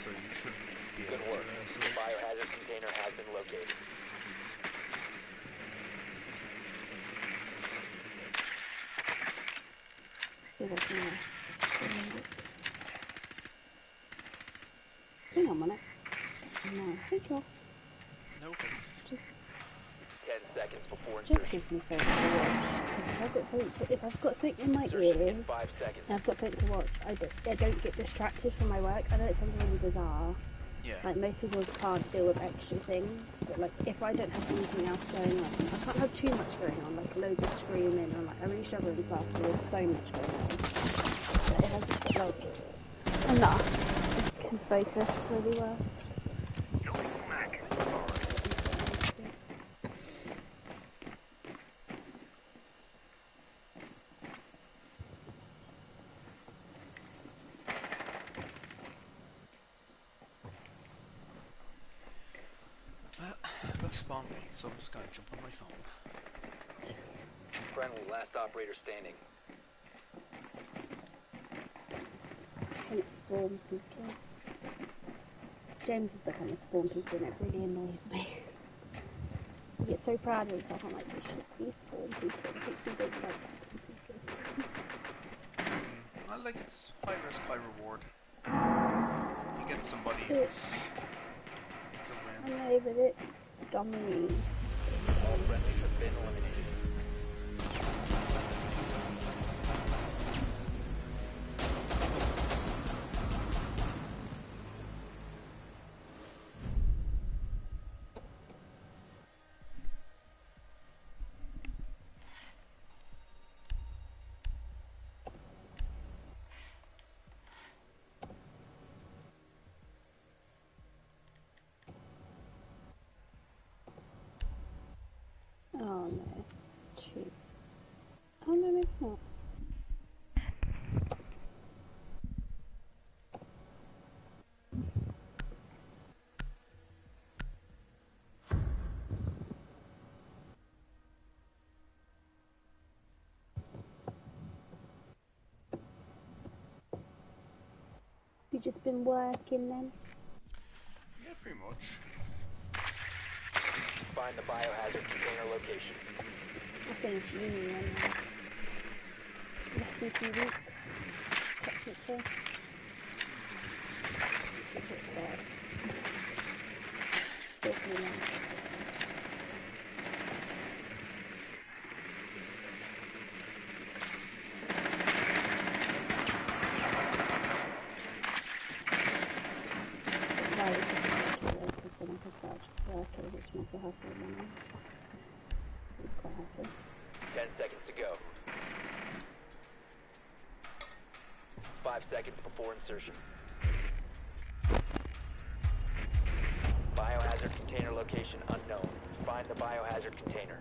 so you should be Good able work. to. So. The biohazard container has been located. Hang on a minute. No, hey Joel. No. 10 seconds before Just insertion. gives me something to watch. If I've got something in my Insertion ears, in 5 seconds. and I've got something to watch, I don't get distracted from my work. I know it sounds really bizarre. Yeah. Like, most people can't deal with extra things, but like, if I don't have anything else going on, I can't have too much going on, like loads of screaming, or like, I really struggle in class, so there's so much going on. But if I've just got like, enough, I can focus really well. I've got spawn me, so I'm just gonna jump on my phone. Friendly, last operator standing. I hate spawn people. James has become a spawn people and it really annoys me. I get so proud of himself, I'm like, we should be spawn people, it makes me think like that. Well, like, it's high risk, high reward. You get somebody, it's a win. I know, but it's dummy. All friendlies have been eliminated. Oh no. Shoot. Oh no, it's not. You just been working then? Yeah, pretty much. Find the biohazard container location. I finished uni then. Less than 2 weeks. Technically. Still pretty long. Why is it because then I could start working, which makes me happy now. It's quite happy. 10 seconds to go. 5 seconds before insertion. Biohazard container location unknown. Find the biohazard container.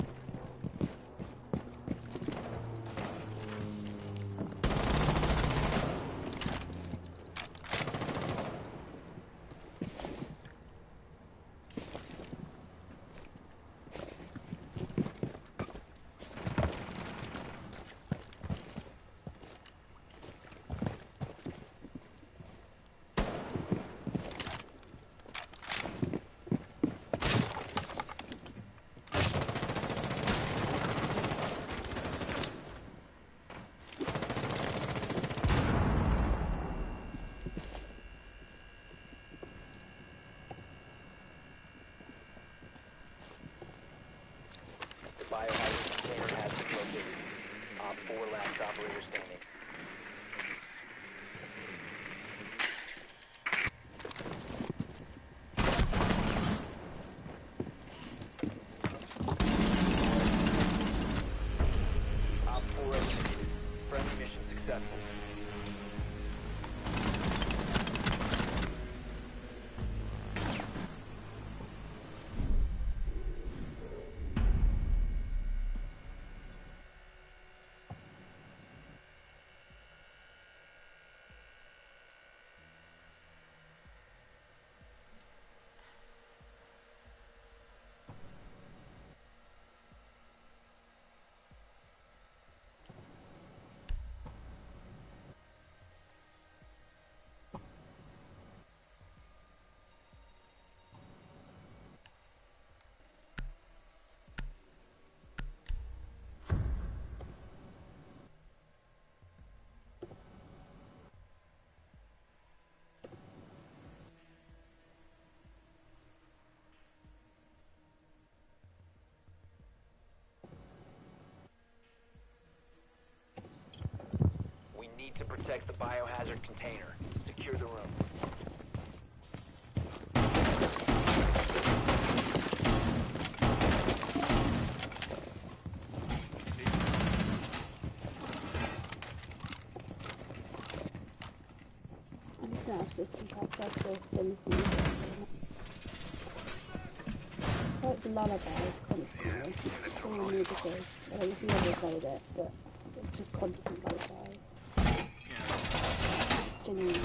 need to protect the biohazard container. Secure the room. It's a lullaby constantly. All the music is. I don't know if you ever played it, but it's just constant lullabies. Yeah. Genuinely.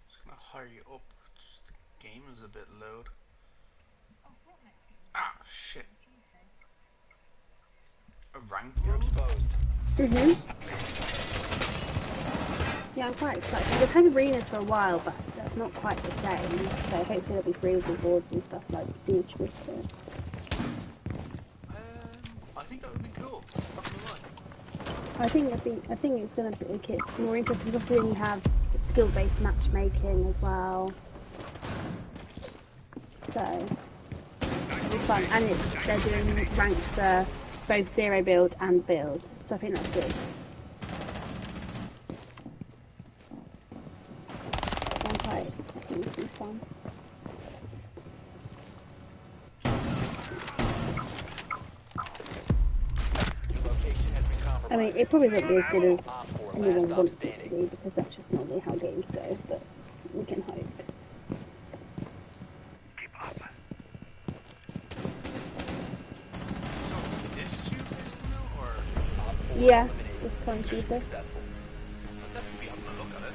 Just gonna hurry up. Just the game is a bit loud. Ah, shit. A ranked You're mode? exposed. Yeah, I'm quite excited. We've had arenas for a while, but that's not quite the same. So hopefully there'll be free rewards and stuff like Siege Whisper. I think that would be cool. Not gonna lie. I think it's gonna be it's more interesting because then you have skill-based matchmaking as well. So it's fun, and they're doing ranked for both zero build and build. So I think that's good. I'm quite. I think this is fun. Location has been compromised. I mean, it probably won't be as good as Op 4, anyone last wants op it to standing. be because that's just normally how games go. But we can hope. So, this Tuesday's coming out, or Op 4 Yeah, eliminated. it's fun Tuesday. Successful. I'll definitely be having a look at it.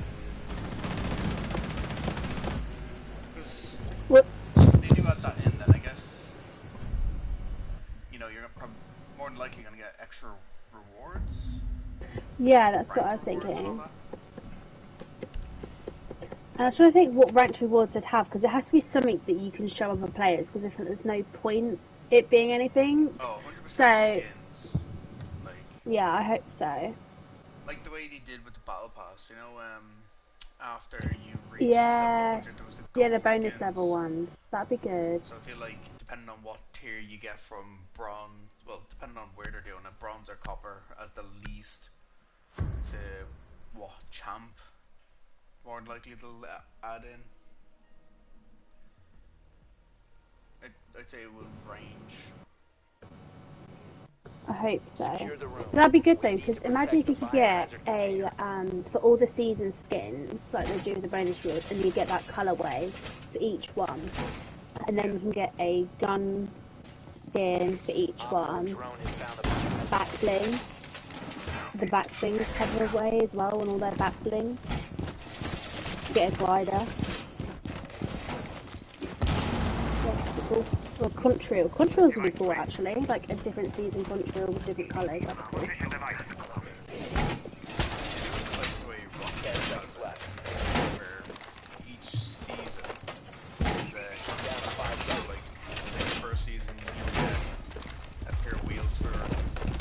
Because What? if they do add that in, then I guess, you know, you're more than likely going to get extra rewards. Yeah, that's what I was ranked rewards and all thinking. that. And I'm trying to think what ranked rewards would have because it has to be something that you can show other players because if there's no point it being anything. Oh, 100% So skins. Like, yeah, I hope so. like the way they did with the battle pass, you know, after you reached Yeah, level 100, there was the yeah, gold the bonus skins. level ones. That'd be good. So I feel like depending on what tier you get from bronze, well, depending on where they're doing it, bronze or copper as the least to what champ, more than likely they'll add in. I'd say it will range. I hope so. Secure the room. That'd be good We though need because to imagine if protect you the could get biohazard a container. for all the season skins like they do with the bonus rewards and you get that colorway for each one, and then you can get a gun skin for each Op 4 one. drone has found the biohazard Back bling. The back blings cover away as well and all their back blings. Get a glider. Yeah, pretty cool. Or Contrail. Contrails would be cool actually, like a different season Contrail with different colours. That's cool. Like the way Rocket 10 does seconds it, left. where each season is Down to 5 so seconds. like say the first season you get a pair of wheels for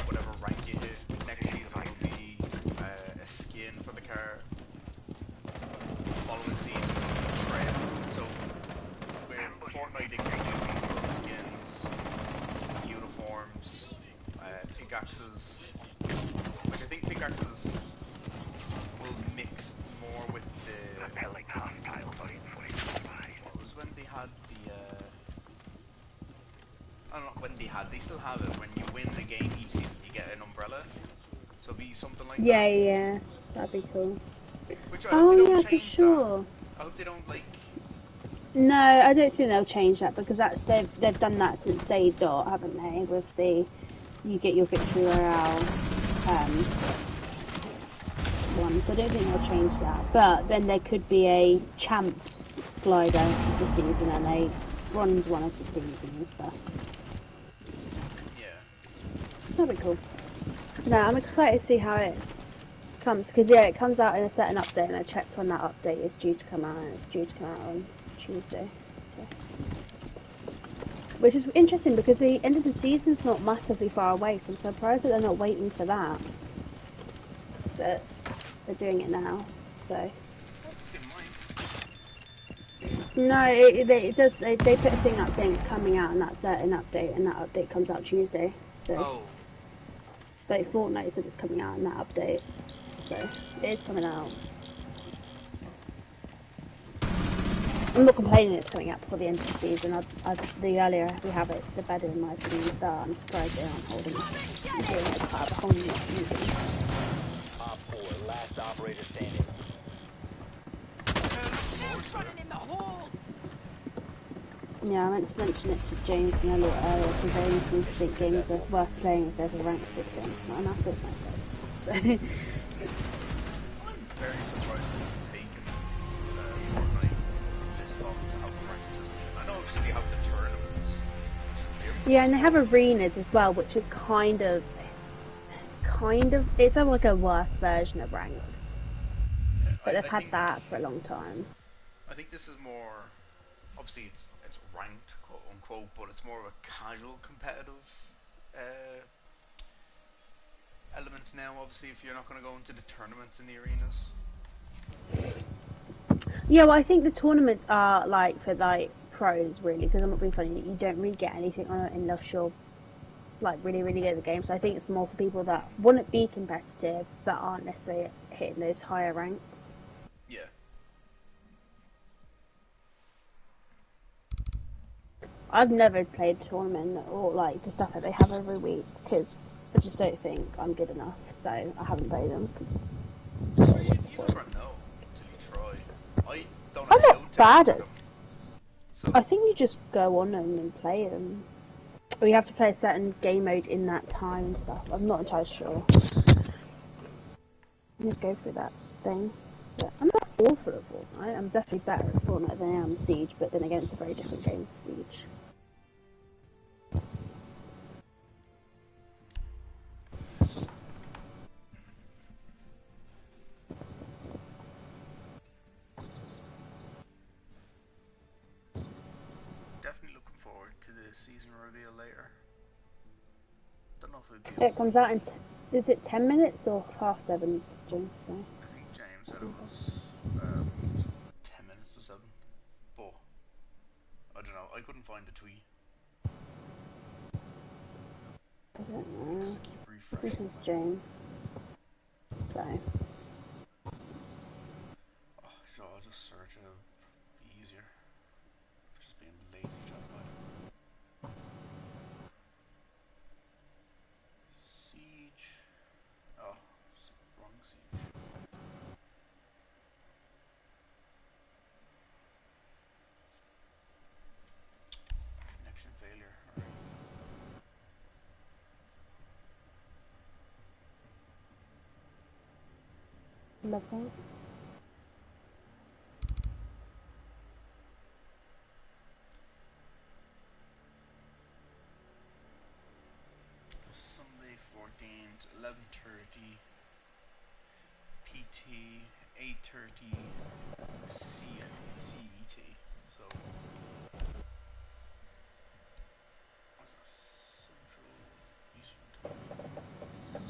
whatever rank you hit. Next season will be a skin for the car. Following season will be a tread. So where Fortnite they can do world skins, uniforms, pickaxes, which I think pickaxes will mix more with the. What was when they had the? I don't know when they had. They still have it. When you win the game each season, you get an umbrella. So it'll be something like Yeah, that. yeah, that'd be cool. Which I hope Oh they don't yeah, for change sure. that. I hope they don't like. No, I don't think they'll change that because that's they've done that since Day Dot, haven't they? With the you get your victory royale one, so I don't think they'll change that. But then there could be a champ glider of the season and a bronze one of the season and stuff. Yeah. That'd be cool. No, I'm excited to see how it comes because yeah, it comes out in a certain update, and I checked when that update is due to come out, and it's due to come out on Tuesday. So. Which is interesting because the end of the season's not massively far away, so I'm surprised that they're not waiting for that. But they're doing it now, so. They might. No, it does. They put a thing up saying it's coming out, and that's an update, and that update comes out Tuesday. So, Oh, like Fortnite said it's coming out in that update, so it is coming out. I'm not complaining it's coming out before the end of the season. The earlier we have it, the better in my opinion. So I'm surprised they aren't holding it until it's part of the whole new season. Op 4, last operator standing. Yeah, I meant to mention it to James and a little earlier because they used to think games are worth playing if there's a ranked system, and I thought myself. I'm very surprised that it's taken Fortnite this long to have a ranked system. I know obviously we have the tournaments, which is different. Yeah, and they have arenas as well, which is kind of, it's like a worse version of ranked. Yeah, But they've I had think, that for a long time. I think this is more, obviously it's ranked, quote unquote, but it's more of a casual competitive element now, obviously, if you're not going to go into the tournaments in the arenas. Yeah, well, I think the tournaments are like for like pros really, because I'm not being funny. You don't really get anything on it unless you're like really, really good at the game. So I think it's more for people that want to be competitive but aren't necessarily hitting those higher ranks. Yeah. I've never played a tournament or like the stuff that they have every week because I just don't think I'm good enough. So I haven't played them because You never know until you try. I don't I'm know how not to bad enter at. them. So, I think you just go on them and play them. Or you have to play a certain game mode in that time and stuff. I'm not entirely sure. Let's go through that thing. But I'm not awful at Fortnite. I'm definitely better at Fortnite than I am Siege, but then again, it's a very different game to Siege. definitely looking forward to the season reveal later. Don't know if it'd be It comes out in, is it 10 minutes or half 7, Jim? So. I think James said it was 10 minutes to 7. But, I don't know, I couldn't find the tweet. I don't Because know. I keep This refreshing. is James. So. Oh, so I'll just search it. It'll be easier. Just being lazy trying to find it. Siege. Oh, wrong Siege. Connection failure. Alright. Love that. Sunday 14th, 11:30 PT, 8:30 CET. So, what's that? Central Eastern Time.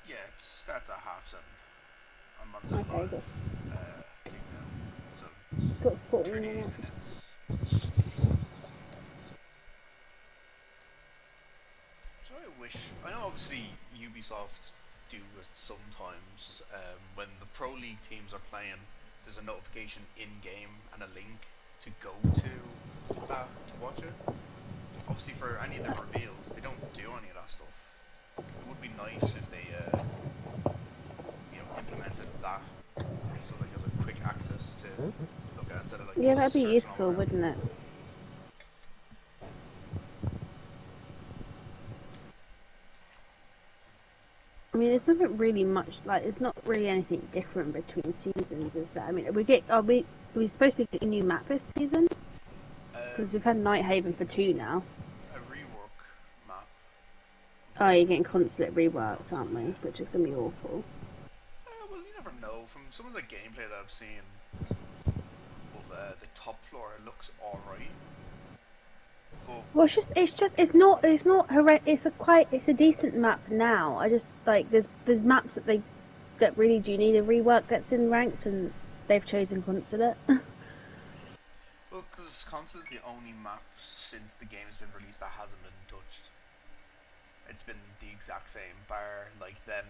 Yeah, it starts at 7:30. I'm on the Okay, live good. thing now. So, Got 14 38 minutes. minutes. So I wish. I know obviously Ubisoft do it sometimes. When the Pro League teams are playing, there's a notification in game and a link to go to that to watch it. Obviously, for any of the reveals, they don't do any of that stuff. It would be nice if they, implemented that, so like as a quick access to look at instead of like Yeah, that'd be searching all useful, around. wouldn't it? I mean, there's nothing really much, like, there's not really anything different between seasons, is there? I mean, are we supposed to be getting new map this season? Because we've had Night Haven for 2 now. A rework map. Oh, you're getting consulate reworked, aren't we? Yeah. Which is going to be awful. Well, you never know. From some of the gameplay that I've seen of the top floor, it looks alright. But Well, it's not horrendous. It's a decent map now. I just like there's maps that really do need a rework that's in ranked, and they've chosen Consulate. well, because Console is the only map since the game has been released that hasn't been touched. It's been the exact same, bar like them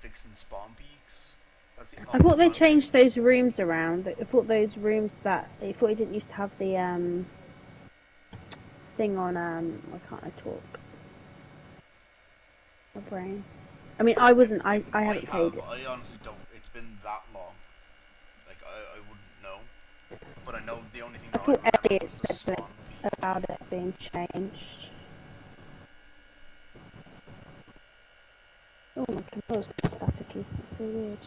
fixing spawn peaks. That's the I only thought they time changed those rooms around. I thought I thought it didn't used to have the thing on why can't I talk? My brain. I mean, I wasn't. I haven't played it. I honestly don't. It's been that long. Like I wouldn't know. But I know the only thing I that I thought remember Elliot was the said spawn something peak. about it being changed. Oh, my controller's staticky. That's so weird.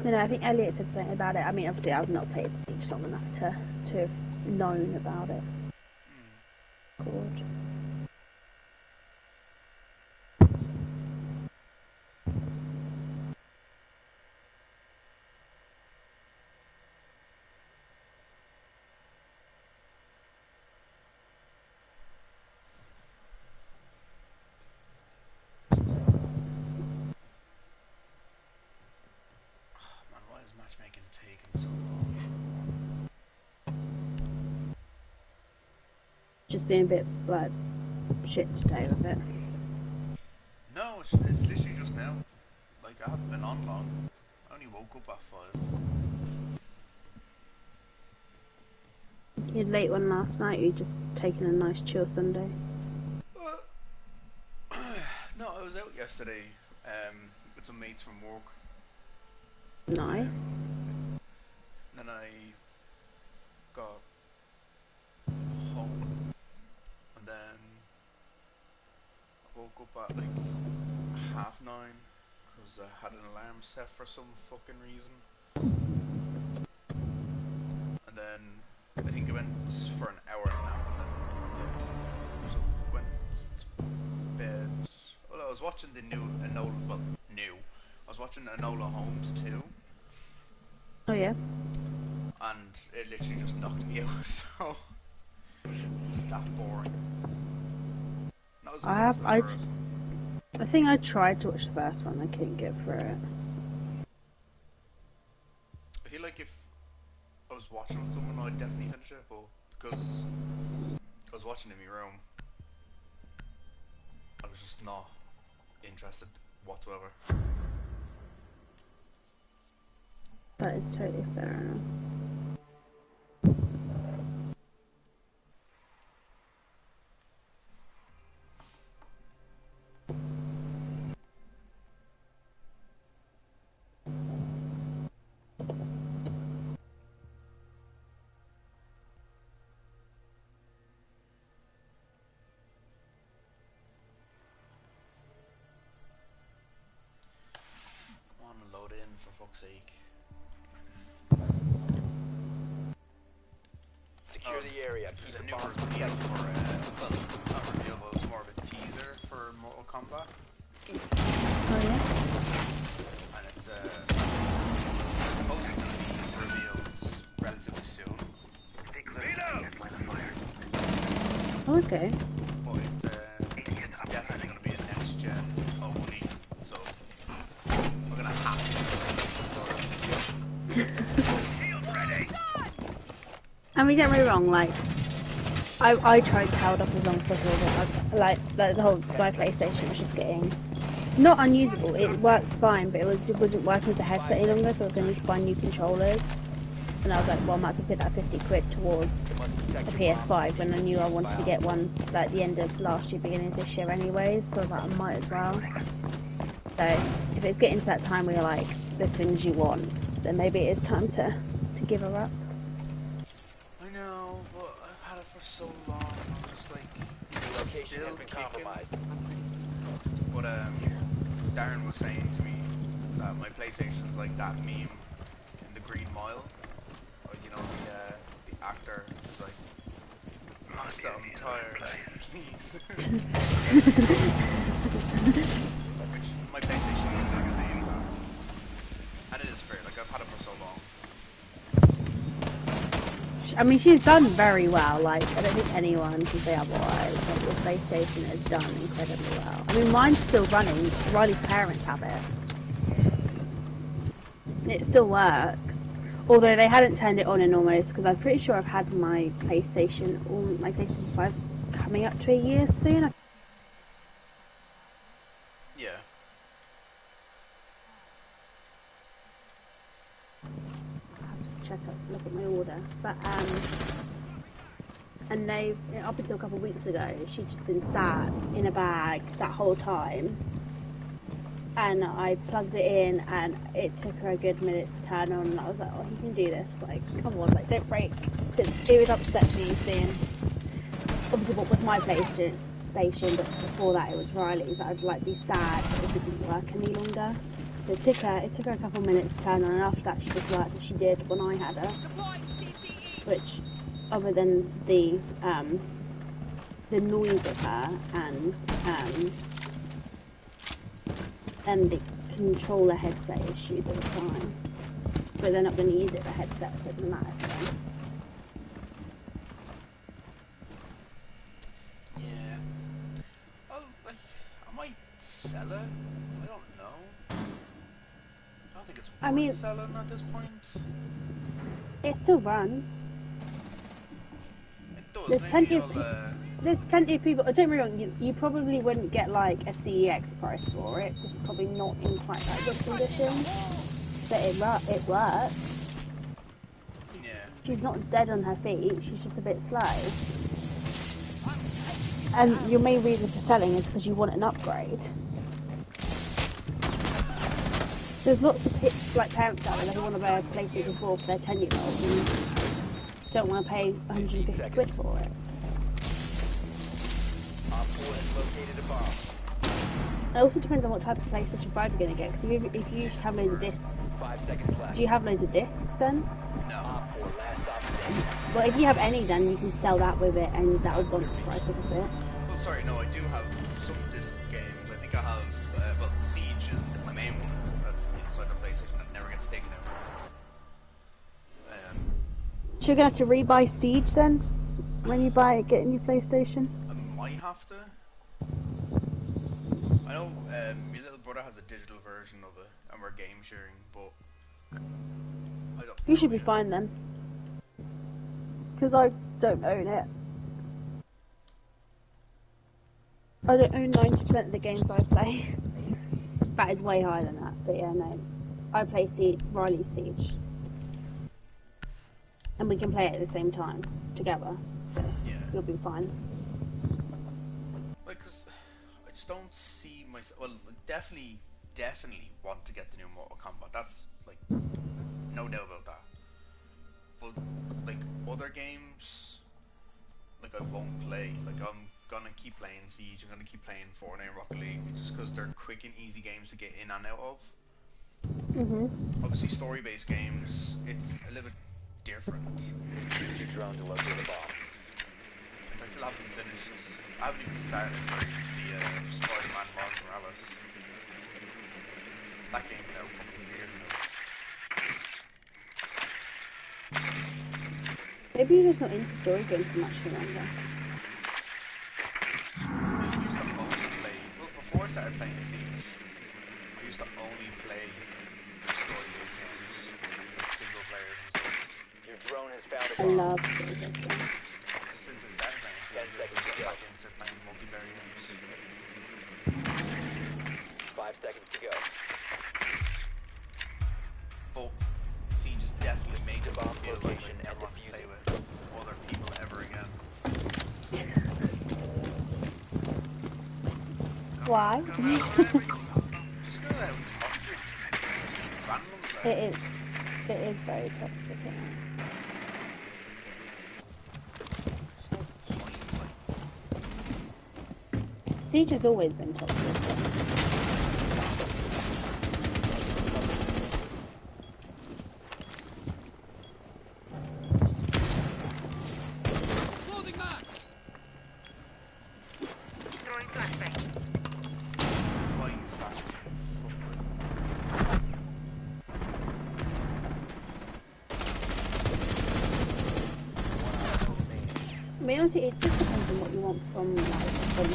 No, I think Elliot said something about it. I mean, obviously, I've not played Siege long enough to have known about it. God. Man, why is matchmaking taking so long? Just being a bit, like, shit today with it. No, it's literally just now. Like I haven't been on long. I only woke up at 5. You had a late one last night, or you just taking a nice chill Sunday? No, I was out yesterday with some mates from work. Nice. Then I got home, and then I woke up at like 9:30 because I had an alarm set for some fucking reason. And then I think I went for an hour nap, and then so went to bed. Well, I was watching the new Enola. Well, new. I was watching Enola Holmes too, Oh yeah. and it literally just knocked me out. So it's that boring. Not as good as the first one. I think I tried to watch the first one. I couldn't get through it. I feel like if I was watching with someone, I'd definitely finish it, but because I was watching in my room, I was just not interested whatsoever. That is totally fair enough. Come on, load in for fuck's sake. Secure the area. There's Keep a the new bombs reveal protected. for, well, not reveal, but it's more of a teaser for Mortal Kombat, Oh yeah. and it's hopefully going to be revealed relatively soon. Oh, okay. But it's definitely going to be a next gen only, so we're going to have I mean, don't get me wrong. Like, I tried to hold up as long as possible, but the whole my PlayStation was just getting not unusable. It worked fine, but it wasn't working with the headset any longer, so I was going to need to buy new controllers. And I was like, well, I might as well put that 50 quid towards a PS5 when I knew I wanted to get one like the end of last year, beginning of this year anyways, so I was like, I might as well. So if it's getting to that time where you're like, the things you want, then maybe it is time to give her up. I know, but I've had it for so long. I'm just like, The location still has been kicking. compromised. But Darren was saying to me that my PlayStation's like that meme in the Green Mile. Or, you know, the actor who's like, Master, I'm tired, please. Which my PlayStation is exactly that. And it is fair, like I've had it for so long. I mean, she's done very well. Like, I don't think anyone can say otherwise. Like, the PlayStation has done incredibly well. I mean, mine's still running. Riley's parents have it. It still works. Although they hadn't turned it on in almost, because I'm pretty sure I've had my PlayStation 5 coming up to a year soon. Yeah. Check up, look at my order. But and they up until a couple of weeks ago, she'd just been sat in a bag that whole time. And I plugged it in, and it took her a good minute to turn on. And I was like, "Oh, you can do this! Like, come on, like, don't break." It would upset me seeing, obviously, what was my PlayStation, but before that it was Riley's. I'd like be sad that it didn't work any longer. So it took her a couple of minutes to turn on, and after that she just worked as she did when I had her. Which, other than the noise of her and the controller headset issues at the time, but they're not going to use it for headset, so it doesn't matter to them. Yeah. Oh, like, I might sell it. I don't know. I don't think it's worth selling at this point. It still runs. It does. There's Maybe there's plenty of people. Don't get me wrong. You probably wouldn't get like a CEX price for it. It's probably not in quite that good condition. But it works. Yeah. She's not dead on her feet. She's just a bit slow. And your main reason for selling is because you want an upgrade. There's lots of parents out there who want to buy a PlayStation 4 for their 10-year-old and don't want to pay 150 quid for it. It also depends on what type of PlayStation 5 you're going to get. Because if you have loads of discs, 5 seconds left. do you have loads of discs then? No. Well, if you have any, then you can sell that with it, and that would bump the price up a bit. Well, sorry, no, I do have some disc games. I think I have, Siege is my main one. That's inside the PlayStation that never gets taken out. So you're going to have to rebuy Siege then? When you buy it, get a new PlayStation? I might have to. I know my little brother has a digital version of it, and we're game sharing, but I don't. You should be fine then. Because I don't own it. I don't own 90% of the games I play. That is way higher than that, but yeah, no. I play Riley Siege. And we can play it at the same time, together. So Yeah. you'll be fine. Like, cause I just don't see myself. Well, definitely want to get the new Mortal Kombat. That's like no doubt about that. But like other games, like I won't play. Like I'm gonna keep playing Siege. I'm gonna keep playing Fortnite and Rocket League just because they're quick and easy games to get in and out of. Obviously, story-based games, it's a little bit different. Use your drone to locate a bomb. I still haven't finished. I haven't even started the Spider-Man Miles Morales. That game came out fucking years ago. Maybe you're just not into story games so much no longer. I used to only play. Well, before I started playing Siege, I used to only play story-based games, like single players and stuff. Your drone has found a I bomb. love story games. Since I started playing Siege, I got back into playing multiplayer games. 5 seconds to go. But Siege has definitely made the bomb feel like I location never and want to defuse play it. with other people ever again. Why? Just know how toxic randoms are. It is very toxic. Isn't it? Siege has always been toxic. Why you flashing? mean, honestly, it just depends on what you want from like a console.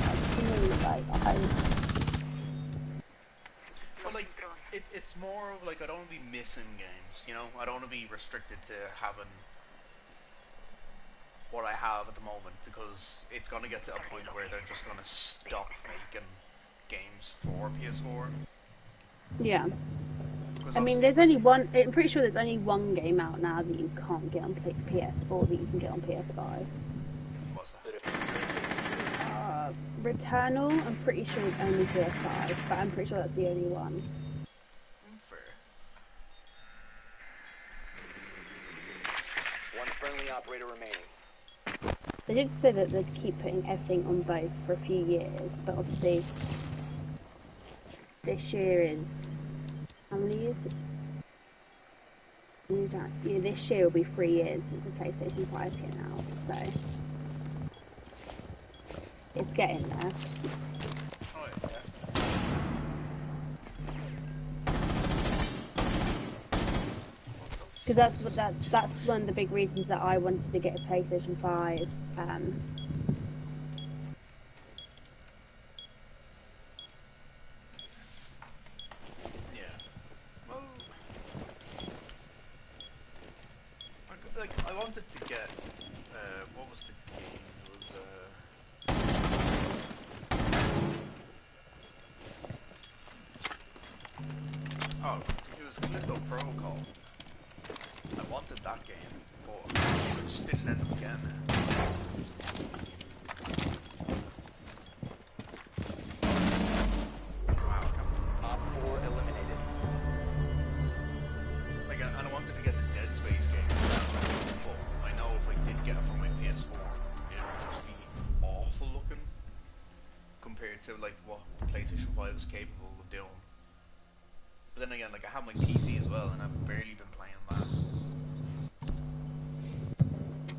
Like, for me, like But like, it's more of like I don't want to be missing games. You know, I don't want to be restricted to having what I have at the moment because it's gonna get to a point where they're just gonna stop making games for PS4. yeah. Because I mean, obviously, there's only one. I'm pretty sure there's only one game out now that you can't get on PS4 that you can get on PS5. what's that? Returnal. I'm pretty sure it's only PS5, but I'm pretty sure that's the only one. Fair. One friendly operator remaining. They did say that they'd keep putting everything on both for a few years, but obviously this year is how many years? Yeah, this year will be 3 years since the PlayStation 5 came out, so it's getting there. Oh yeah. Because that's one of the big reasons that I wanted to get a PlayStation 5. Yeah. Well, I wanted to get what was the game? It was oh, it was Callisto Protocol. I wanted that game, but I just didn't end up getting it. Wow, Op 4 eliminated. like, and I wanted to get the Dead Space game, but I know if I did get it from my PS4, it would just be awful looking compared to like what the PlayStation 5 is capable of doing. But then again, like I have my PC as well, and I've barely been playing that.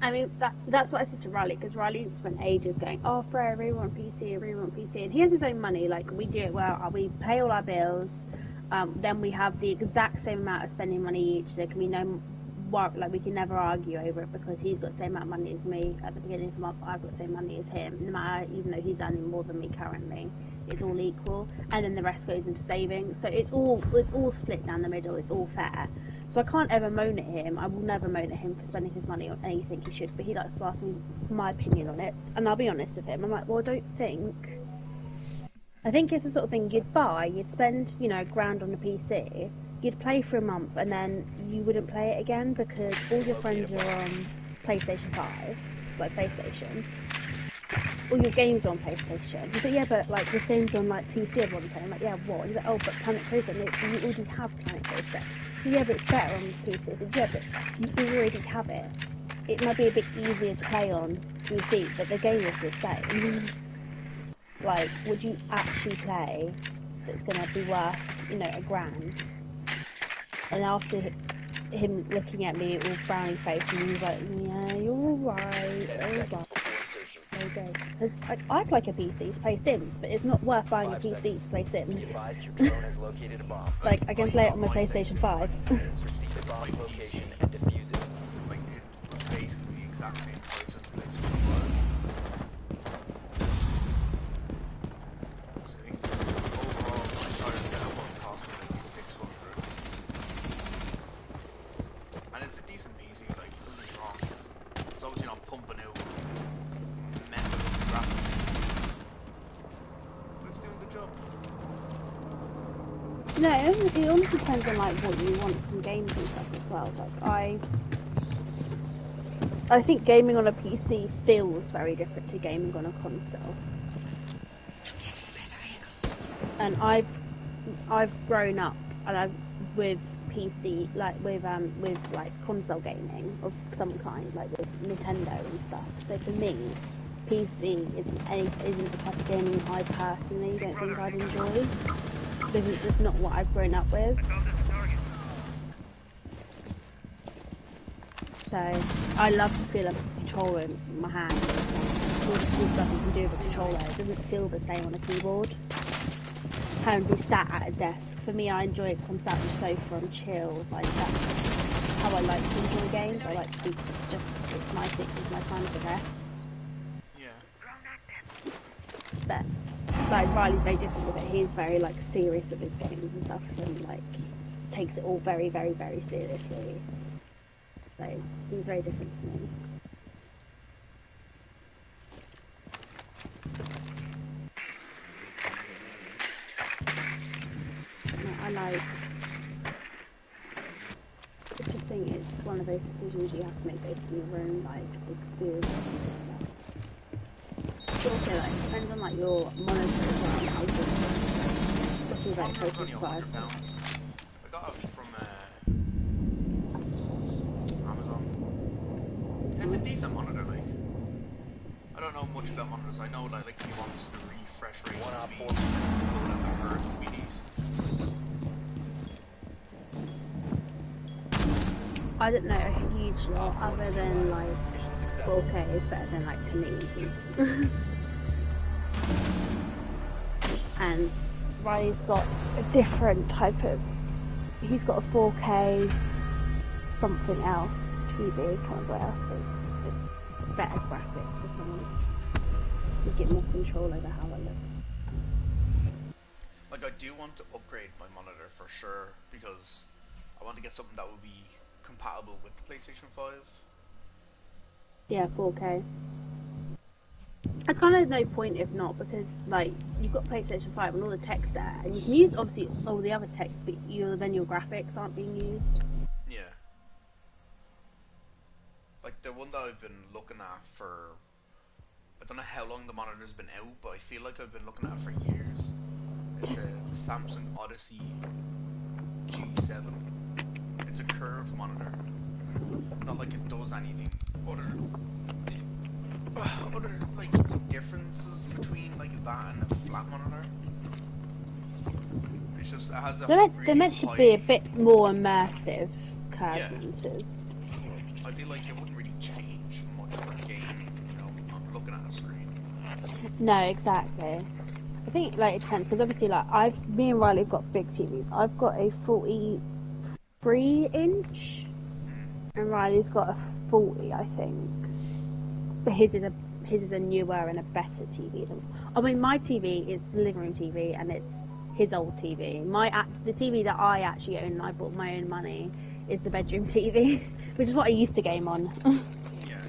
I mean, that's what I said to Riley, because Riley spent ages going, oh, Freya, I really want PC, I really want PC. And he has his own money, like, we do it well, we pay all our bills, then we have the exact same amount of spending money each, there can be no, like, we can never argue over it, because he's got the same amount of money as me at the beginning of the month, I've got the same money as him, no matter, even though he's earning more than me currently, it's all equal, and then the rest goes into savings, so it's all split down the middle, it's all fair. So I can't ever moan at him. I will never moan at him for spending his money on anything he should. But he likes to ask me my opinion on it, and I'll be honest with him. I'm like, well, I think it's the sort of thing you'd buy. You'd spend, £1,000 on a PC. You'd play for a month, and then you wouldn't play it again because all your friends are on PlayStation 5, like PlayStation. All your games are on PlayStation. He's like, yeah, but like this game's on like PC everyone's playing. I'm like, yeah, what? He's like, oh, but Planet Coaster, you already have Planet Coaster. Yeah, but it's better on PC. I said, yeah, but you already have it. It might be a bit easier to play on PC, but the game is the same. Like, would you actually play that's going to be worth, £1,000? And after him looking at me all frowny face, and he was like, yeah, you're alright, alright. Okay. I'd like a PC to play Sims, but it's not worth buying a PC to play Sims. Like, I can play it on my PlayStation 5. My PC, like it was basically the exact same price as the PlayStation 5. So I think overall my entire setup would cost me like 600. And it's a decent PC, like don't get me wrong. It's obviously not pumping out mental graphics. But it's doing the job. No, it honestly depends on like what you want from games and stuff as well. Like I think gaming on a PC feels very different to gaming on a console. And I've grown up with PC with console gaming of some kind, like with Nintendo and stuff. So for me, PC isn't the type of gaming I personally don't think I'd enjoy. Because it's just not what I've grown up with. So I love to feel a controller in my hand. All the cool stuff you can do with a controller. It doesn't feel the same on a keyboard. Having to be sat at a desk. For me, I enjoy it because I'm sat on the sofa and chill. Like that's how I like to enjoy games. I like to be it's my time to rest. But like Riley's very different with it. He's very like serious with his games and stuff, and like takes it all very, very, very seriously. So he's very different to me. I like. It's just thing. It's one of those decisions you have to make based on your own like experience and stuff. Also, like, depends on like your monitor as well and how good, especially like Monitor's only focus £100. size. I got it from Amazon. It's a decent monitor, like. I don't know much about monitors. I know like if you want the refresh rate One to op be four. good and the curve to be decent. I don't know a huge lot other than like 4K is better than like 1080. And Riley's got a different type of. He's got a 4K something else TV kind of where it's better graphics or something. You get more control over how it looks. Like I do want to upgrade my monitor for sure because I want to get something that will be compatible with the PlayStation 5. Yeah, 4K. It's kind of no point if not, because like you've got PlayStation 5 and all the tech's there, and you can use obviously all the other tech, but then your graphics aren't being used. Yeah. Like the one that I've been looking at for, I don't know how long the monitor's been out, but I feel like I've been looking at it for years. It's the Samsung Odyssey G7. It's a curved monitor. Not like it does anything other like differences between like that and a flat monitor. It's just it has a They're meant to be a high. bit more immersive curved Yeah. monitors. I feel like it wouldn't really change much for a game, you know, I'm looking at a screen. No, exactly. I think like it depends because obviously like me and Riley have got big TVs. I've got a 43-inch, and Riley's got a 40, I think. But his is a newer and a better TV than. I mean, my TV is the living room TV, and it's his old TV. The TV that I actually own, and I bought my own money, is the bedroom TV, which is what I used to game on. Yeah.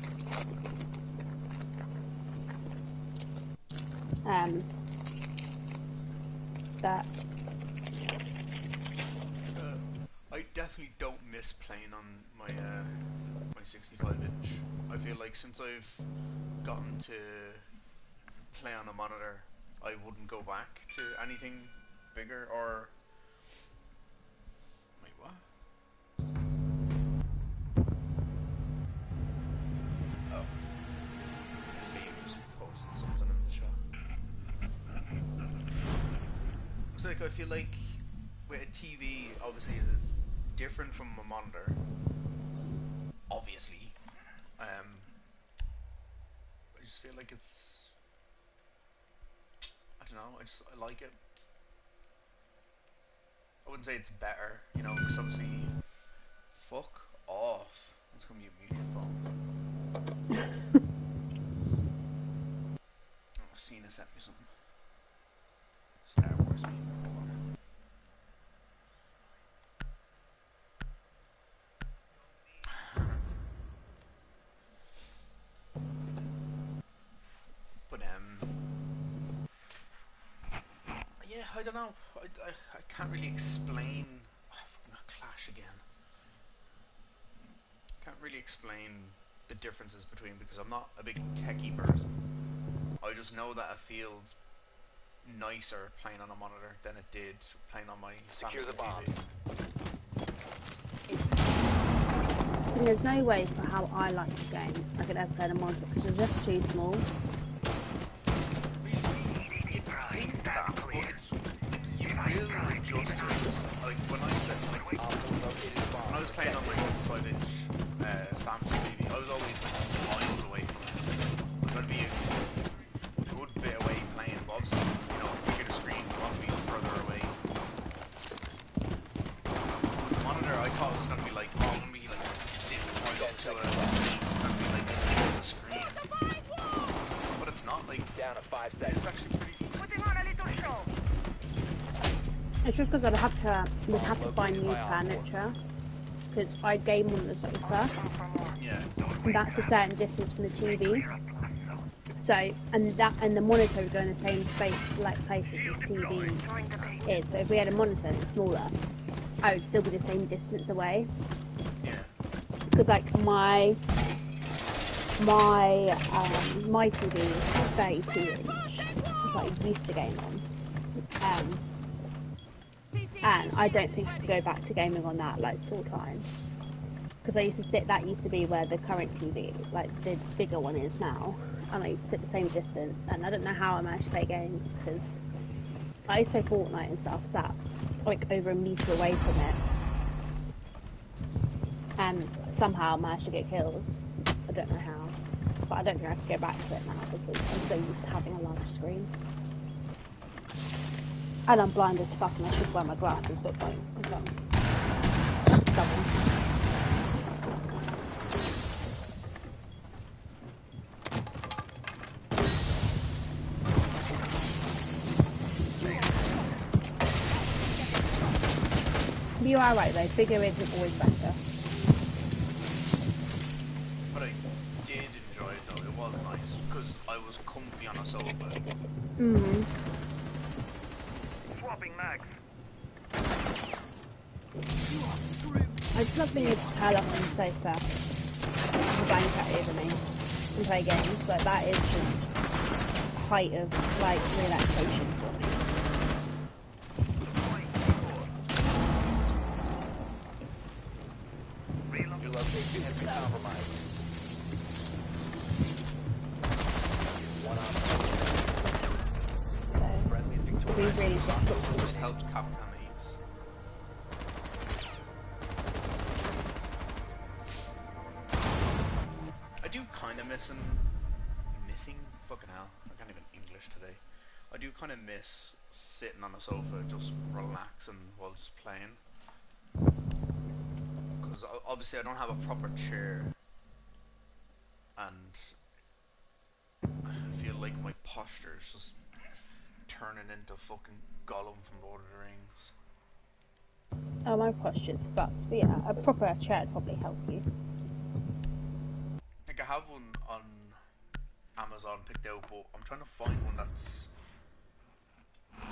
That. I definitely don't miss playing on my my 65-inch. I feel like since I've gotten to play on a monitor, I wouldn't go back to anything bigger or. Wait, what? Oh. Beams posted something in the chat. It's like I feel like with a TV, obviously, it is different from a monitor. Obviously, I just feel like it's. I don't know. I like it. I wouldn't say it's better, you know, because obviously, fuck off. It's gonna mute me phone. Oh, Cena sent me something. Star Wars meme. Hold on. But yeah, I don't know. I can't really explain. Oh, Clash again. Can't really explain the differences between because I'm not a big techie person. I just know that it feels nicer playing on a monitor than it did playing on my Secure Samsung the bomb. TV. And there's no way for how I like the game I could ever play on a monitor because it's just too small. You will adjust to it. Like when I was playing on my 65-inch Samsung TV, I was always miles away from it. Like I'd be a good bit away playing, but obviously, you know, bigger the screen, you want to be further away. The monitor, I thought it was going to be like, oh, I'm going to be like sitting right up to it. It's going to be like the screen. But it's not, like, Down to 5 it's seconds. actually pretty It's just because we'd have to buy new furniture. Because I game on the sofa, Yeah. and that's a certain distance from the TV. So, and the monitor would go in the same space, like place as the TV is. So if we had a monitor and it's smaller, I would still be the same distance away. Yeah. Because like my TV is 32 inch, which I used to game on. And I don't think I could go back to gaming on that like full time. Because that used to be where the current TV, like the bigger one is now. And I used to sit the same distance, and I don't know how I managed to play games, because I used to play Fortnite and stuff, sat like over a metre away from it. And somehow managed to get kills. I don't know how. But I don't think I could go back to it now, because I'm so used to having a large screen. And I'm blind as fuck and I should wear my glasses, but like, I'm stubborn. But you are right though, bigger isn't always better. But I did enjoy it though, it was nice, because I was comfy on a sofa. Mm-hmm. Swapping mags. I just love being able to curl up on the sofa with a blanket over me and play games, but that is the height of like relaxation for me. Your location has been compromised. One on. So Friendly is it'd be victorious. really difficult. It just helped Captain Ease. I do kind of missing fucking hell, I can't even English today. I do kind of miss sitting on a sofa just relaxing while just playing. Because obviously I don't have a proper chair, and I feel like my posture is just turning into fucking Gollum from Lord of the Rings. Oh, my posture's fucked, but yeah, a proper chair would probably help you. Like I have one on Amazon picked out, but I'm trying to find one that's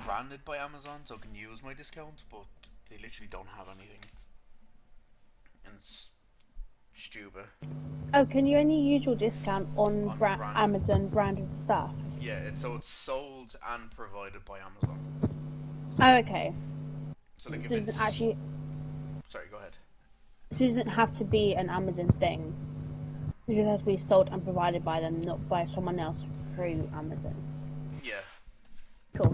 branded by Amazon so I can use my discount, but they literally don't have anything. And it's stupid. Oh, can you only use your discount on branded. Amazon branded stuff? Yeah, it's sold and provided by Amazon. Oh, okay. So like if So it it's doesn't actually, sorry, go ahead. so it doesn't have to be an Amazon thing. It just has to be sold and provided by them, not by someone else through Amazon. Yeah. Cool.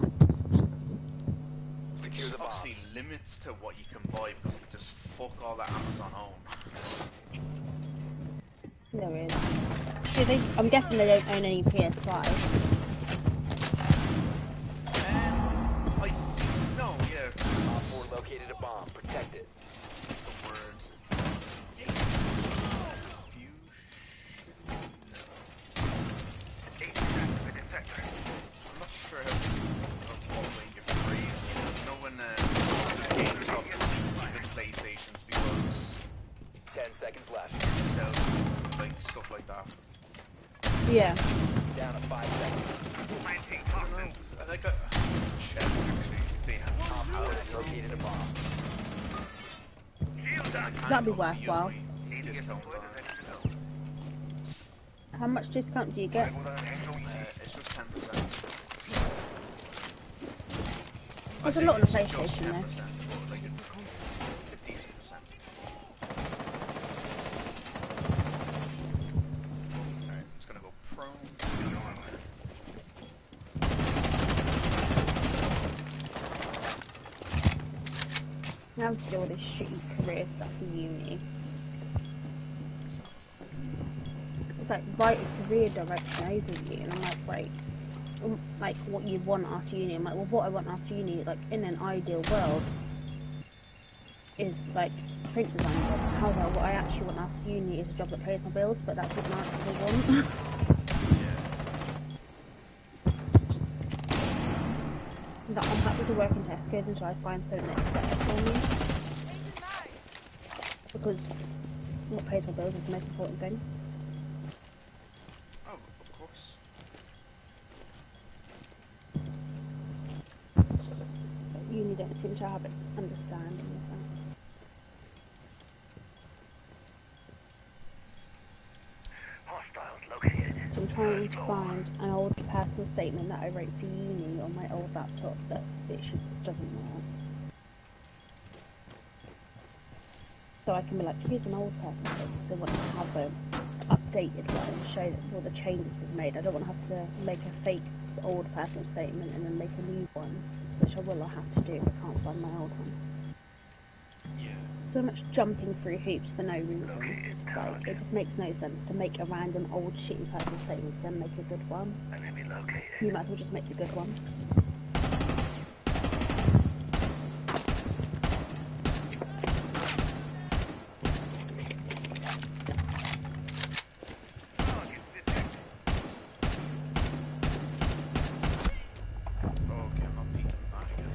Secure There's the bomb. obviously limits to what you can buy because they just fuck all that Amazon own. There is. Yeah, I'm guessing they don't own any PS5. I think no, yeah. Op 4 located a bomb. Protect it. The words. I'm not sure how what way you phrase it. You know when gamers have even PlayStations because 10 seconds left. they sell like stuff like that. Yeah. Down to 5 seconds. I don't know. Like a check actually if they have Op 4 has located a bomb. That'd be worthwhile. Discount on it. How much discount do you get? It's just 10%. There's a I lot on the say it's just PlayStation 10%, there. but like it's a decent percent. Alright, it's gonna go prone. Now to do all this shitty career stuff in uni. It's like, write a career direction overview, and I'm like, right, like what you want after uni. I'm like, well, what I want after uni, like in an ideal world, is like print design job. However, what I actually want after uni is a job that pays my bills, but that's what I actually want. Yeah. That I'm happy to to work in Tesco's until I find something that's better for me. Because what pays my bills is the most important thing. Oh, of course. Uni don't seem to have an understanding of that. Hostiles located. So I'm trying to find an old personal statement that I wrote for uni on my old laptop that it doesn't work. So I can be like, here's an old personal statement. So I want to have an updated one and show that all the changes was made. I don't want to have to make a fake old personal statement and then make a new one, which I will have to do if I can't find my old one. Yeah. So much jumping through hoops for no reason. Like, it just makes no sense to make a random old shitty personal statement then make a good one. Enemy located. You might as well just make a good one. Okay, I'm not peeking that again.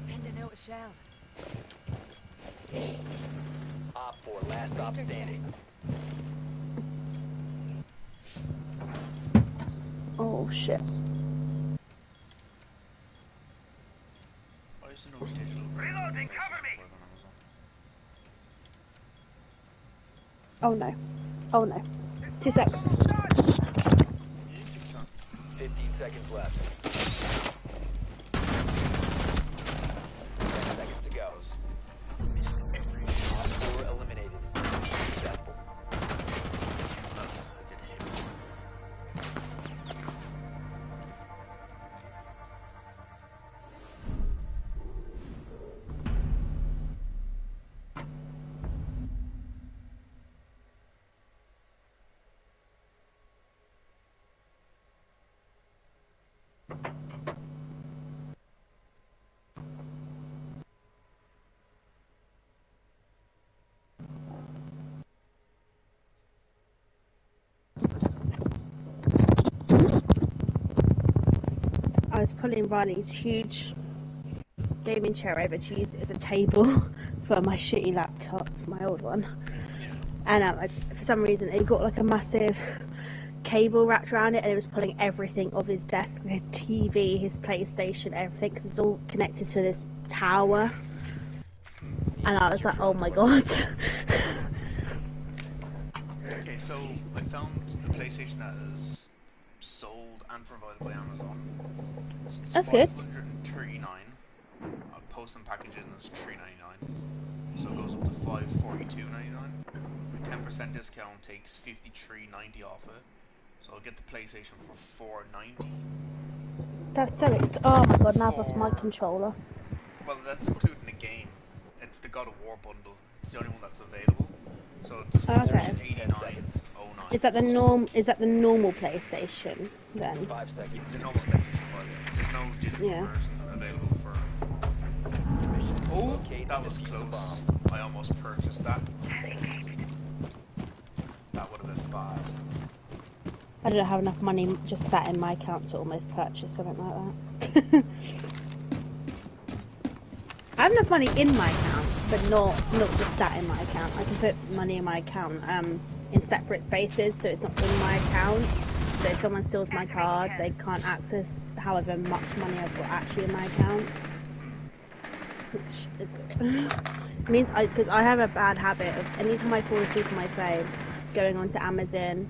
Sending out a shell. Op 4, last stop standing. Oh shit. Why is there no digital version of Reloading, PlayStation cover me! 4 on Amazon? Oh no. Oh no. 2 seconds. Yeah, take your time. 15 seconds left. 10 seconds to go. Missed every shot. Op 4 eliminated. Successful. I did hit one. I was pulling Riley's huge gaming chair over to use it as a table for my shitty laptop, my old one. And for some reason it got like a massive cable wrapped around it and it was pulling everything off his desk, his TV, his PlayStation, everything, 'cause it's all connected to this tower. And I was like, oh my god. Okay, so I found a PlayStation that is sold and provided by Amazon. It's That's good. $539. Post and packaging is $3.99. So it goes up to $542.99. My 10% discount takes $53.90 off it. So I'll get the PlayStation for $4.90. That's so oh my god, now I've lost my controller. Well, that's including the game. It's the God of War bundle. It's the only one that's available. So it's Okay. $14.89.09. Is that the normal PlayStation then? 5 seconds. The normal PlayStation 5, yeah. There's no digital Yeah. version available for... Oh, that was close. I almost purchased that. That would have been bad. I don't have enough money just sat in my account to almost purchase something like that. I have enough money in my account, but not just sat in my account. I can put money in my account in separate spaces, so it's not in my account. So if someone steals my card, they can't access however much money I've got actually in my account. Which is good. It means because I have a bad habit of anytime I fall asleep on my phone, going onto Amazon.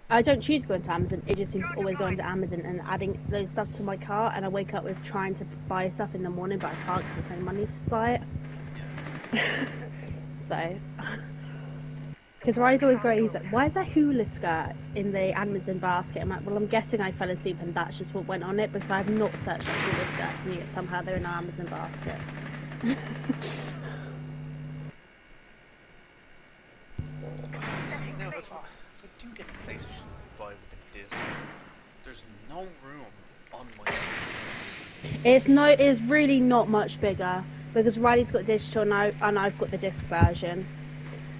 I don't choose to go into Amazon, it just seems to always go into Amazon and adding those stuff to my cart, and I wake up with trying to buy stuff in the morning, but I can't because there's no money to buy it. So, because Ryan's always great, he's like, why is there hula skirts in the Amazon basket? I'm like, well, I'm guessing I fell asleep and that's just what went on it, because I have not searched for hula skirts, and yet somehow they're in our Amazon basket. See, now if I do get the PlayStation 5 with the disc, there's no room on my disc. It's really not much bigger, because Riley's got digital now, and I've got the disc version,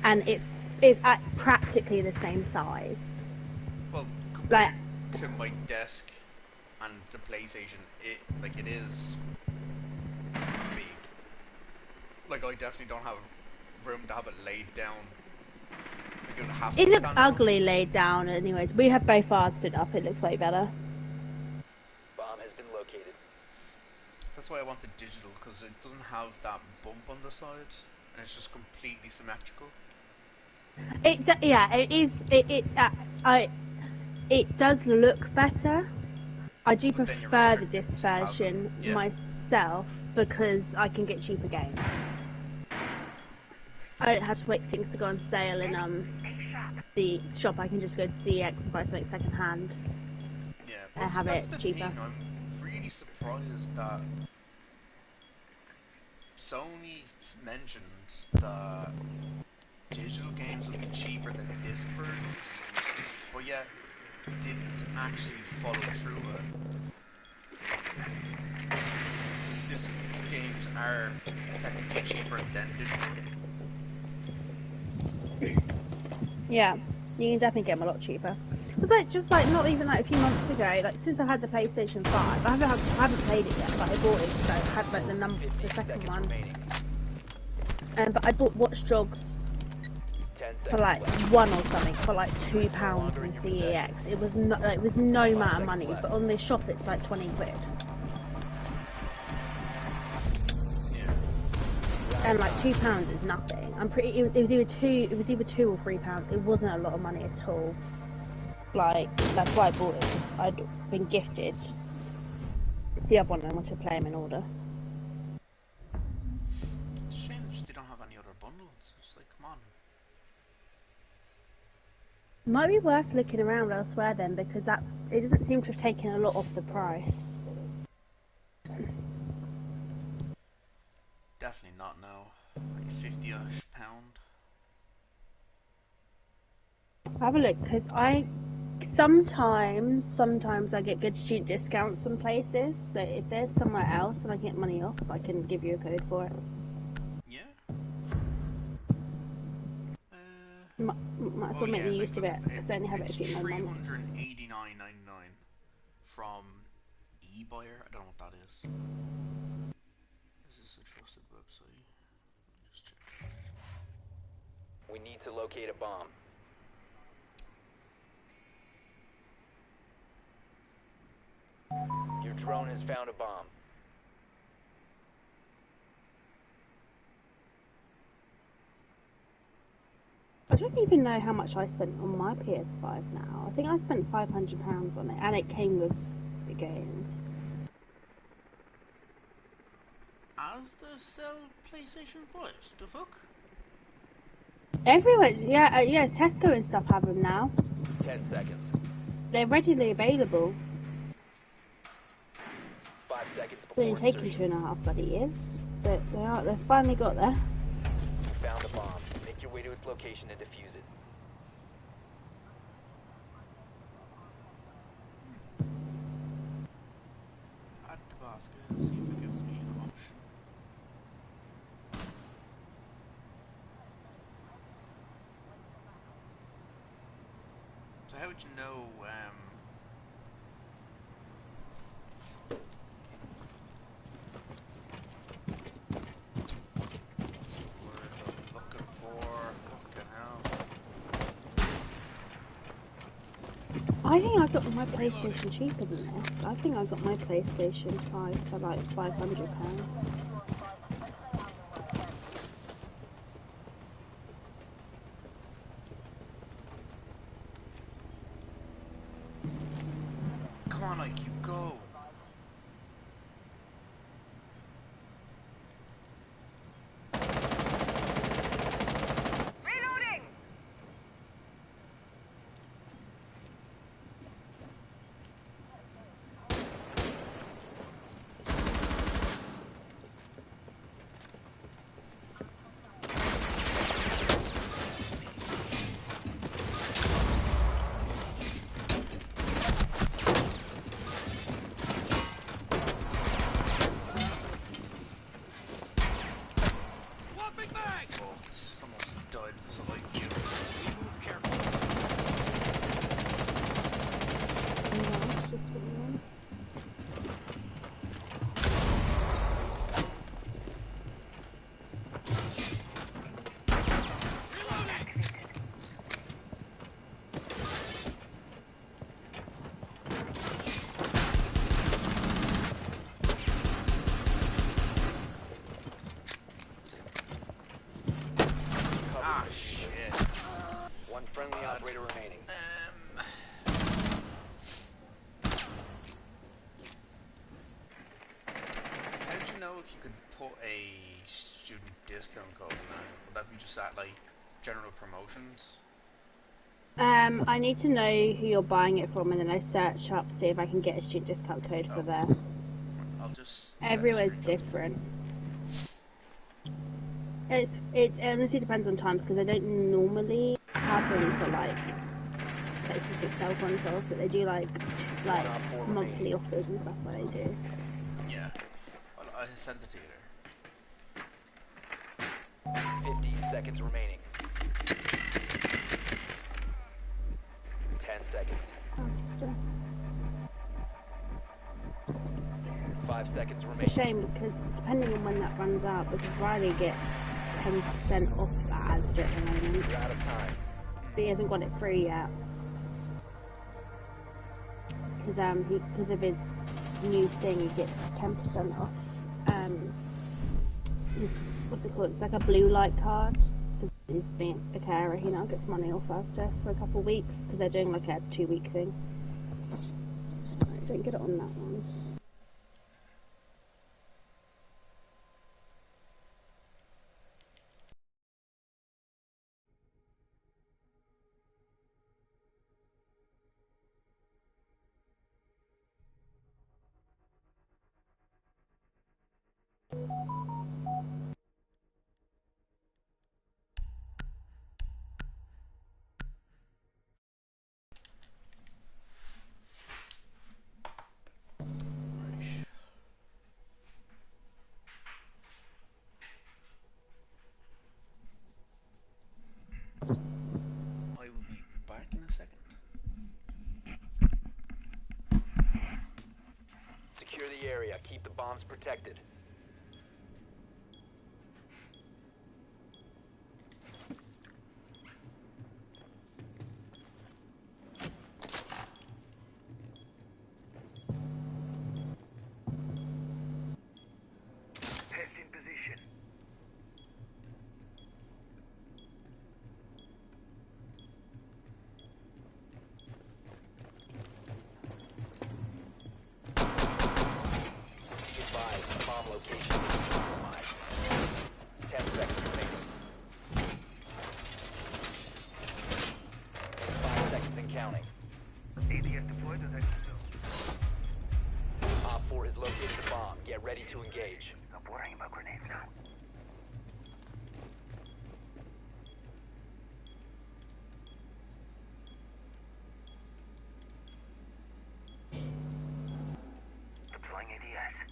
and it's at practically the same size. Well, Like, to my desk and the PlayStation, it is big. Like, I definitely don't have room to have it laid down. Like, it would have to It be looks standing up. ugly laid down anyways. We have both ours stood up, it looks way better. Bomb has been located. That's why I want the digital, because it doesn't have that bump on the side, and it's just completely symmetrical. Yeah, it is. It does look better. I do But then you're prefer the restricted disc to having- version yeah. myself because I can get cheaper games. I don't have to wait for things to go on sale in the shop. I can just go to CEX and buy something second hand. Yeah, I well, see, have that's it the cheaper. thing. I'm really surprised that Sony mentioned that digital games would be cheaper than disc versions, but yet didn't actually follow through it. Because disc games are technically cheaper than digital. Yeah, you can definitely get them a lot cheaper. It was like just like not even like a few months ago. Like since I had the PlayStation 5, I haven't played it yet, but I bought it. So I had like the 15 second seconds one. remaining. But I bought Watch Dogs 10 for seconds like left. one or something for like £2 from CEX. It was not like it was no amount of money, but on this shop it's like 20 quid. And like £2 is nothing. I'm pretty. It was either £2 or £3. It wasn't a lot of money at all. Like that's why I bought it. I'd been gifted the other one and I wanted to play them in order. It's a shame that they don't have any other bundles. It's like, come on. Might be worth looking around elsewhere then, because that it doesn't seem to have taken a lot off the price. Definitely not now. Like £50-ish. Have a look, because I sometimes I get good student discounts on places. So if there's somewhere else and I get money off, I can give you a code for it. Yeah. Might as well make the use of it, look, because I only have it it's a few months. $389.99 from eBuyer. I don't know what that is. Is this a trusted website? Let me just check. We need to locate a bomb. Your drone has found a bomb. I don't even know how much I spent on my PS5 now. I think I spent £500 on it, and it came with the games. As the sell PlayStation 5s, the fuck? Everywhere, yeah, Tesco and stuff have them now. 10 seconds. They're readily available. 5 seconds It's before only taken insertion. 2.5 bloody years, but they've finally got there. You found a bomb. Make your way to its location and defuse it. Add to basket and see if it gives me an option. So how would you know, what's the word I'm looking for? Fucking hell. I think I got my PlayStation cheaper than this. I think I got my PlayStation 5 for like £500. Come on, IQ, go! Fucked. Almost died because of IQ. is killing code now? Would that be just at like general promotions? I need to know who you're buying it from, and then I search up to see if I can get a student discount code for Oh. there. I'll just set a Everywhere's screenshot. different. It honestly depends on times, because they don't normally have them for like places that sell consoles, but they do like monthly offers and stuff that they do. Yeah. Well, I sent it to you there. 15 seconds remaining. 10 seconds. 5 seconds It's a remaining. shame, because depending on when that runs out, because Riley gets 10% off that Asda at the moment, You're out of time. but he hasn't got it free yet. Because of his new thing, he gets 10% off. What's it called? It's like a blue light card. Because he's being a carer, he now gets money off Asda for a couple of weeks, because they're doing like a 2-week thing. I don't get it on that one. Right. I will be back in a second. Secure the area. Keep the bombs protected. Test in position. Be advised, bomb location is compromised. 10 seconds remaining. 5 seconds and counting. ADS deployed as exit Op 4 has located the bomb. Get ready to engage. I'm worrying about grenades now. Deploying ADS.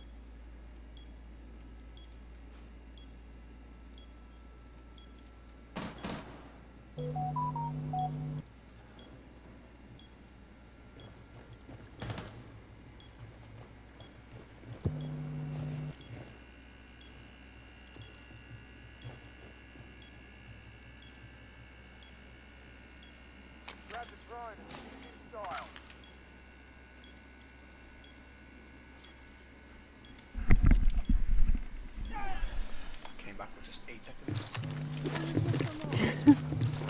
Grab the drone and shoot style. Came back with just 8 seconds.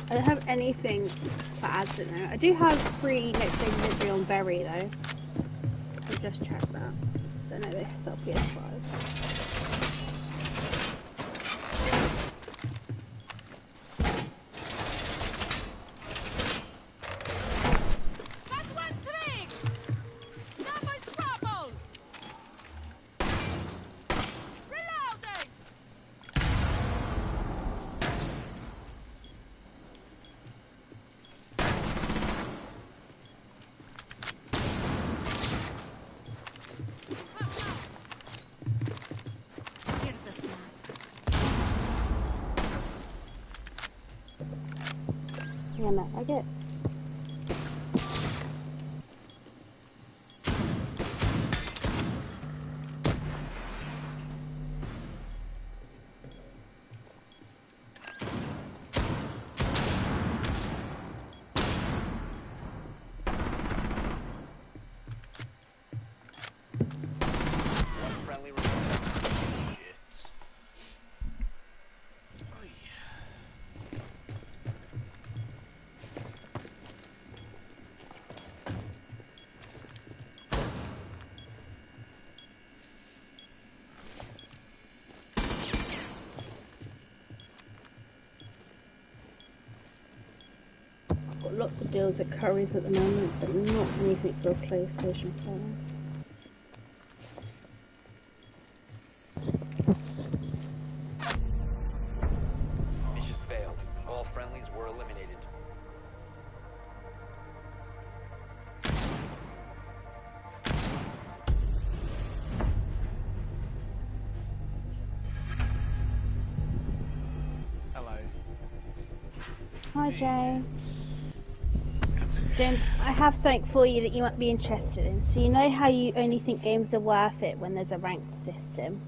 I don't have anything for ads in there. I do have free next day delivery on Berry though. I'll just check that. Don't know they sell PS5. That's one thing! Numbers trouble! Reloading! Here's a snack. Yeah, no, I get. One friendly remaining. Shit. Oy. lots of deals at Curry's at the moment, but not anything for a PlayStation 5. Mission failed. All friendlies were eliminated. Hello. Hi Jay. Jim, I have something for you that you might be interested in. So you know how you only think games are worth it when there's a ranked system?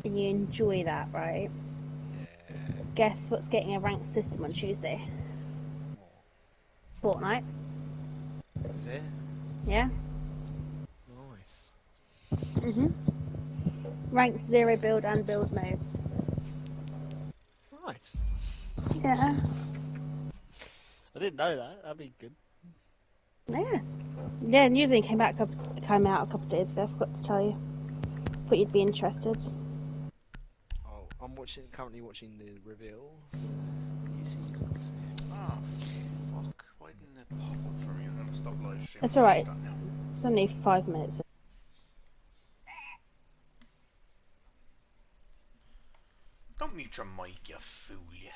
And you enjoy that, right? Yeah. Guess what's getting a ranked system on Tuesday? Fortnite. Is it? Yeah? Nice. Ranked 0 build and build modes. Right. Yeah. I didn't know that. That'd be good. Yes. Yeah, news only came out a couple of days ago. I forgot to tell you. Thought you'd be interested. Oh, I'm currently watching the reveal. New seasons. Ah, fuck. Why didn't it pop up for me? I'm gonna stop live streaming. It's alright. Watch that now. It's only 5 minutes. Don't mute your mic, you fool, you.